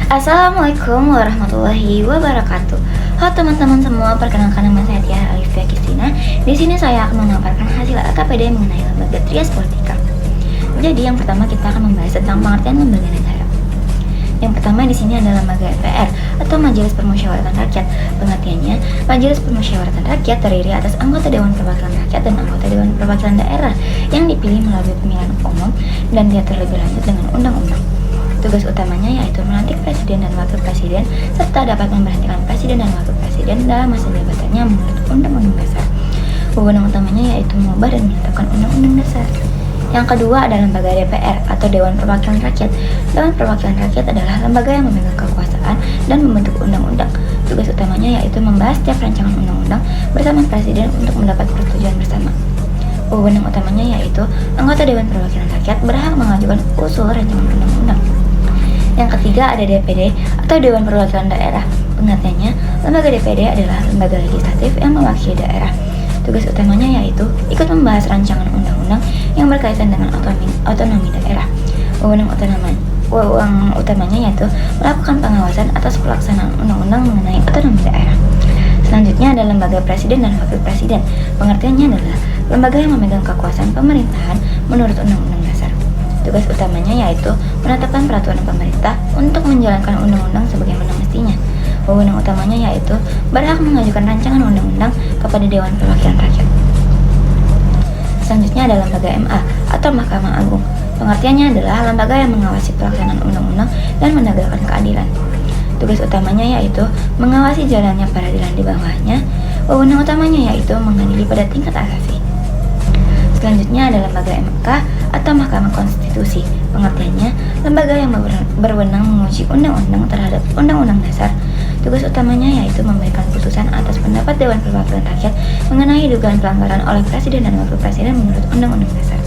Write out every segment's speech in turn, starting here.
Assalamualaikum warahmatullahi wabarakatuh. Halo teman-teman semua, perkenalkan nama saya Tia Alifia Kristina. Di sini saya akan memaparkan hasil LKPD mengenai lembaga Trias Politika. Jadi yang pertama kita akan membahas tentang pengertian lembaga negara. Yang pertama di sini adalah lembaga MPR atau Majelis Permusyawaratan Rakyat. Pengertiannya, Majelis Permusyawaratan Rakyat terdiri atas anggota Dewan Perwakilan Rakyat dan anggota Dewan Perwakilan Daerah yang dipilih melalui pemilihan umum dan diatur lebih lanjut dengan undang-undang. Tugas utamanya yaitu melantik presiden dan wakil presiden serta dapat memberhentikan presiden dan wakil presiden dalam masa jabatannya menurut Undang-Undang Dasar. Wewenang utamanya yaitu mengubah dan menetapkan Undang-Undang Dasar. Yang kedua adalah lembaga DPR atau Dewan Perwakilan Rakyat. Dewan Perwakilan Rakyat adalah lembaga yang memegang kekuasaan dan membentuk undang-undang. Tugas utamanya yaitu membahas setiap rancangan undang-undang bersama presiden untuk mendapat persetujuan bersama. Wewenang utamanya yaitu anggota Dewan Perwakilan Rakyat berhak mengajukan usul rancangan undang-undang. Yang ketiga ada DPD atau Dewan Perwakilan Daerah. Pengertiannya, lembaga DPD adalah lembaga legislatif yang mewakili daerah. Tugas utamanya yaitu ikut membahas rancangan undang-undang yang berkaitan dengan otonomi daerah. Wewenang utamanya yaitu melakukan pengawasan atas pelaksanaan undang-undang mengenai otonomi daerah. Selanjutnya ada lembaga presiden dan wakil presiden. Pengertiannya adalah lembaga yang memegang kekuasaan pemerintahan menurut Undang-Undang Dasar. Tugas utamanya yaitu menetapkan peraturan pemerintah untuk menjalankan undang-undang sebagaimana mestinya. Wewenang utamanya yaitu berhak mengajukan rancangan undang-undang kepada Dewan Perwakilan Rakyat. Selanjutnya ada lembaga MA atau Mahkamah Agung. Pengertiannya adalah lembaga yang mengawasi pelaksanaan undang-undang dan menegakkan keadilan. Tugas utamanya yaitu mengawasi jalannya peradilan di bawahnya. Wewenang utamanya yaitu mengadili pada tingkat asasi. Selanjutnya ada lembaga MK atau Mahkamah Konstitusi. Pengertiannya, lembaga yang berwenang menguji undang-undang terhadap Undang-Undang Dasar. Tugas utamanya yaitu memberikan putusan atas pendapat Dewan Perwakilan Rakyat mengenai dugaan pelanggaran oleh Presiden dan Wakil Presiden menurut Undang-Undang Dasar.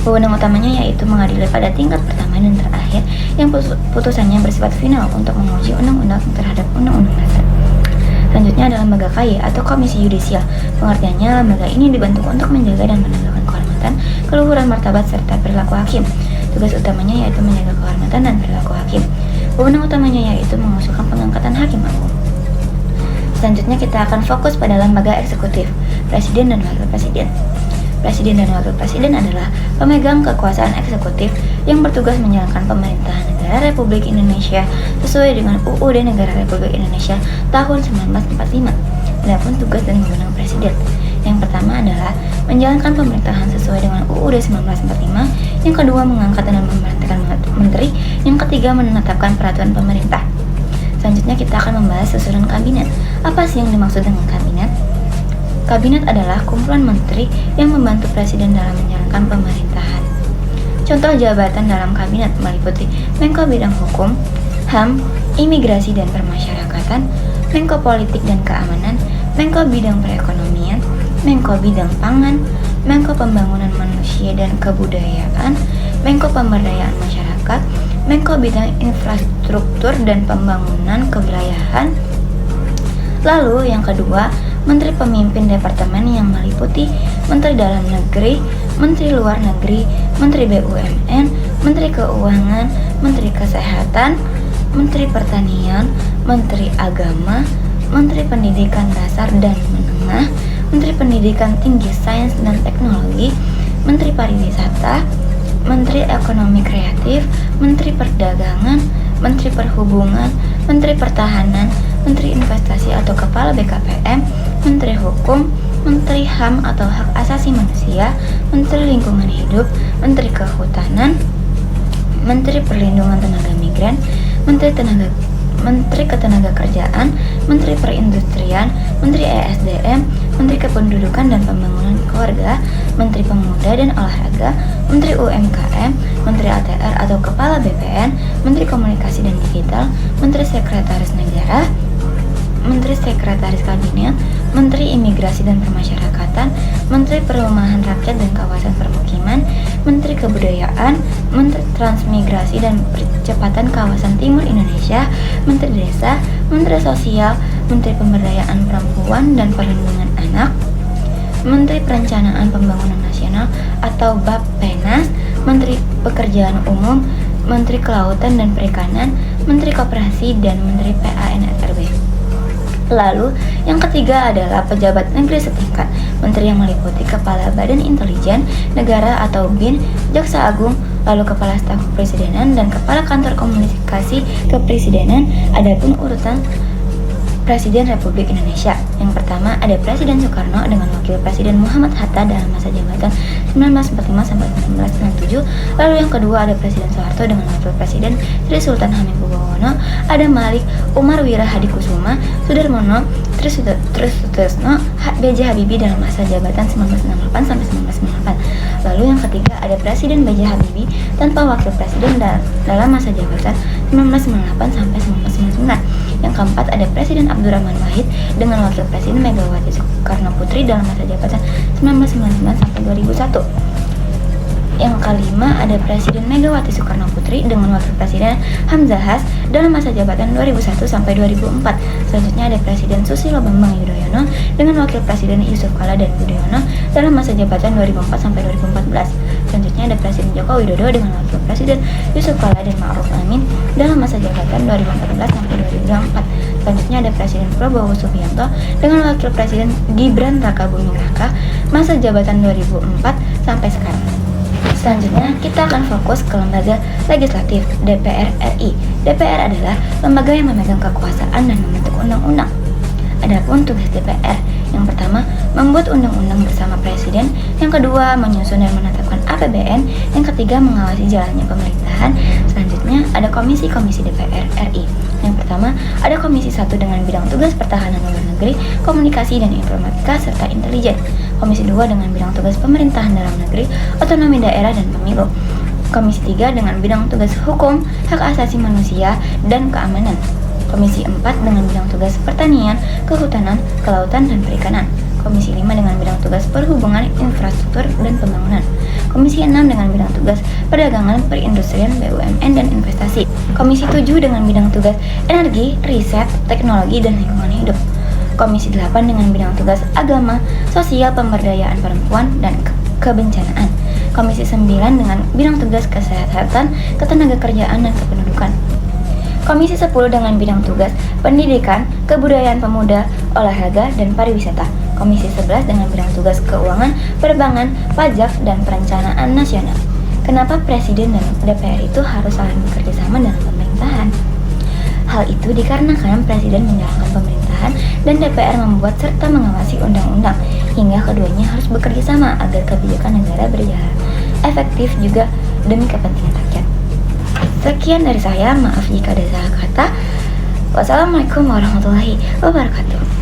Wewenang utamanya yaitu mengadili pada tingkat pertama dan terakhir yang putusannya bersifat final untuk menguji undang-undang terhadap Undang-Undang Dasar. Selanjutnya adalah lembaga KY atau Komisi Yudisial. Pengertiannya, lembaga ini dibentuk untuk menjaga dan menegakkan kehormatan, keluhuran martabat serta perilaku hakim. Tugas utamanya yaitu menjaga kehormatan dan perilaku hakim. Wewenang utamanya yaitu mengusulkan pengangkatan hakim agung. Selanjutnya kita akan fokus pada lembaga eksekutif, presiden dan wakil presiden. Presiden dan wakil presiden adalah pemegang kekuasaan eksekutif yang bertugas menjalankan pemerintahan negara Republik Indonesia sesuai dengan UUD Negara Republik Indonesia tahun 1945. Adapun tugas dan wewenang presiden, yang pertama adalah menjalankan pemerintahan sesuai dengan UUD 1945, yang kedua mengangkat dan memberhentikan menteri, yang ketiga menetapkan peraturan pemerintah. Selanjutnya kita akan membahas susunan kabinet. Apa sih yang dimaksud dengan kabinet? Kabinet adalah kumpulan menteri yang membantu presiden dalam menjalankan pemerintahan. Contoh jabatan dalam kabinet meliputi Menko Bidang Hukum, HAM, Imigrasi dan Permasyarakatan, Menko Politik dan Keamanan, Menko Bidang Perekonomian, Menko Bidang Pangan, Menko Pembangunan Manusia dan Kebudayaan, Menko Pemberdayaan Masyarakat, Menko Bidang Infrastruktur dan Pembangunan Kewilayahan. Lalu yang kedua, Menteri Pemimpin Departemen yang meliputi Menteri Dalam Negeri, Menteri Luar Negeri, Menteri BUMN, Menteri Keuangan, Menteri Kesehatan, Menteri Pertanian, Menteri Agama, Menteri Pendidikan Dasar dan Menengah, Menteri Pendidikan Tinggi Sains dan Teknologi, Menteri Pariwisata, Menteri Ekonomi Kreatif, Menteri Perdagangan, Menteri Perhubungan, Menteri Pertahanan, Menteri Investasi atau Kepala BKPM, Menteri Hukum, Menteri HAM atau Hak Asasi Manusia, Menteri Lingkungan Hidup, Menteri Kehutanan, Menteri Perlindungan Tenaga Migran, Menteri Ketenagakerjaan, Menteri Perindustrian, Menteri ESDM, Menteri Kependudukan dan Pembangunan Keluarga, Menteri Pemuda dan Olahraga, Menteri UMKM, Menteri ATR atau Kepala BPN, Menteri Komunikasi dan Digital, Menteri Sekretaris Negara, Menteri Sekretaris Kabinet, Menteri Imigrasi dan Permasyarakatan, Menteri Perumahan Rakyat dan Kawasan Permukiman, Menteri Kebudayaan, Menteri Transmigrasi dan Percepatan Kawasan Timur Indonesia, Menteri Desa, Menteri Sosial, Menteri Pemberdayaan Perempuan dan Perlindungan Anak, Menteri Perencanaan Pembangunan Nasional atau Bappenas, Menteri Pekerjaan Umum, Menteri Kelautan dan Perikanan, Menteri Koperasi, dan Menteri PANSRB. Lalu, yang ketiga adalah pejabat negeri setingkat menteri yang meliputi Kepala Badan Intelijen Negara atau BIN, Jaksa Agung, lalu Kepala Staf Kepresidenan, dan Kepala Kantor Komunikasi Kepresidenan. Adapun urutan Presiden Republik Indonesia. Yang pertama ada Presiden Soekarno dengan Wakil Presiden Muhammad Hatta dalam masa jabatan 1945 sampai 1967. Lalu yang kedua ada Presiden Soeharto dengan Wakil Presiden Sri Sultan Hamengkubuwono, ada Malik Umar Wira Hadikusuma, Sudarmono, Trisutresno, B.J. Habibie dalam masa jabatan 1968 sampai 1998. Lalu yang ketiga ada Presiden B.J. Habibie tanpa Wakil Presiden dalam masa jabatan 1998 sampai 1999. Yang keempat ada Presiden Abdurrahman Wahid dengan Wakil Presiden Megawati Soekarno Putri dalam masa jabatan 1999 sampai 2001. Yang kelima ada Presiden Megawati Soekarno Putri dengan Wakil Presiden Hamzahas dalam masa jabatan 2001 sampai 2004. Selanjutnya ada Presiden Susilo Bambang Yudhoyono dengan Wakil Presiden Yusuf Kala dan Budiono dalam masa jabatan 2004 sampai 2014. Selanjutnya ada Presiden Joko Widodo dengan Wakil Presiden Yusuf Kala dan Ma'ruf Amin dalam masa jabatan 2014 sampai 2024. Selanjutnya ada Presiden Prabowo Subianto dengan Wakil Presiden Gibran Rakabuming Raka masa jabatan 2004 sampai sekarang. Selanjutnya kita akan fokus ke lembaga legislatif DPR RI. DPR adalah lembaga yang memegang kekuasaan dan membentuk undang-undang. Adapun tugas DPR, yang pertama membuat undang-undang bersama Presiden, yang kedua menyusun dan menetapkan APBN, yang ketiga mengawasi jalannya pemerintahan. Selanjutnya ada komisi-komisi DPR RI. Yang pertama ada Komisi 1 dengan bidang tugas pertahanan luar negeri, komunikasi dan informatika serta intelijen. Komisi 2 dengan bidang tugas pemerintahan dalam negeri, otonomi daerah dan pemilu. Komisi 3 dengan bidang tugas hukum, hak asasi manusia dan keamanan. Komisi 4 dengan bidang tugas pertanian, kehutanan, kelautan dan perikanan. Komisi 5 dengan bidang tugas perhubungan, infrastruktur dan pembangunan. Komisi 6 dengan bidang tugas perdagangan, perindustrian, BUMN dan investasi. Komisi 7 dengan bidang tugas energi, riset, teknologi dan lingkungan hidup. Komisi 8 dengan bidang tugas agama, sosial, pemberdayaan perempuan dan kebencanaan. Komisi 9 dengan bidang tugas kesehatan, ketenagakerjaan dan kependudukan. Komisi 10 dengan bidang tugas pendidikan, kebudayaan pemuda, olahraga dan pariwisata. Komisi 11 dengan bidang tugas keuangan, perbankan, pajak dan perencanaan nasional. Kenapa Presiden dan DPR itu harus saling bekerja sama dalam pemerintahan? Hal itu dikarenakan Presiden menjalankan pemerintahan dan DPR membuat serta mengawasi undang-undang, hingga keduanya harus bekerja sama agar kebijakan negara berjalan efektif juga demi kepentingan rakyat. Sekian dari saya, maaf jika ada salah kata. Wassalamualaikum warahmatullahi wabarakatuh.